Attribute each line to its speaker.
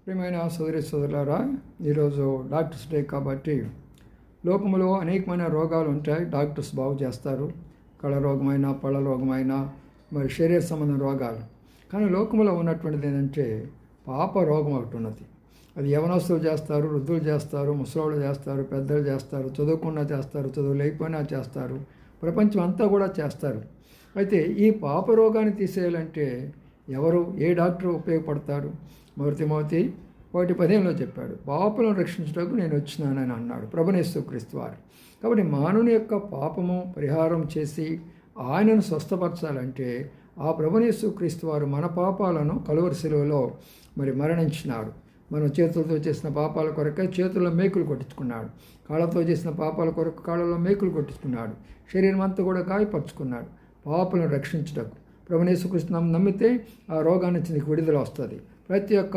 Speaker 1: ప్రియమైన సోదరులారా, ఈరోజు డాక్టర్స్ డే కాబట్టి లోకంలో అనేకమైన రోగాలు ఉంటాయి. డాక్టర్స్ బాగు చేస్తారు. కళ్ళ రోగమైన, పళ్ళ రోగమైన, మరి శరీర సంబంధం రోగాలు. కానీ లోకంలో ఉన్నటువంటిది ఏంటంటే పాప రోగం ఒకటి ఉన్నది. అది యవనస్తులు చేస్తారు, వృద్ధులు చేస్తారు, ముసలోళ్ళు చేస్తారు, పెద్దలు చేస్తారు, చదువుకున్నా చేస్తారు, చదువు లేకపోయినా చేస్తారు, ప్రపంచం అంతా కూడా చేస్తారు. అయితే ఈ పాప రోగాన్ని తీసేయాలంటే ఏ డాక్టర్ ఉపయోగపడతారు? తిమోతి 1:15 చెప్పాడు, పాపలను రక్షించడానికి నేను వచ్చినానని అన్నాడు ప్రభువైన యేసుక్రీస్తు వారు. కాబట్టి మానవుని యొక్క పాపము పరిహారం చేసి ఆయనను స్వస్థపరచాలంటే ఆ ప్రభువైన యేసుక్రీస్తు వారు మన పాపాలను కలువరి శిలువలో మరణించినాడు. మనం చేతులతో చేసిన పాపాల కొరకే చేతుల్లో మేకులు కొట్టించుకున్నాడు. కాళ్ళతో చేసిన పాపాల కొరకు కాళ్ళలో మేకులు కొట్టించుకున్నాడు. శరీరం అంతా కూడా గాయపరుచుకున్నాడు పాపలను రక్షించుటకు. ప్రభువైన యేసుక్రీస్తు నమ్మితే ఆ రోగాన్ని నుంచి నీకు విడుదల వస్తుంది. ప్రతి ఒక్క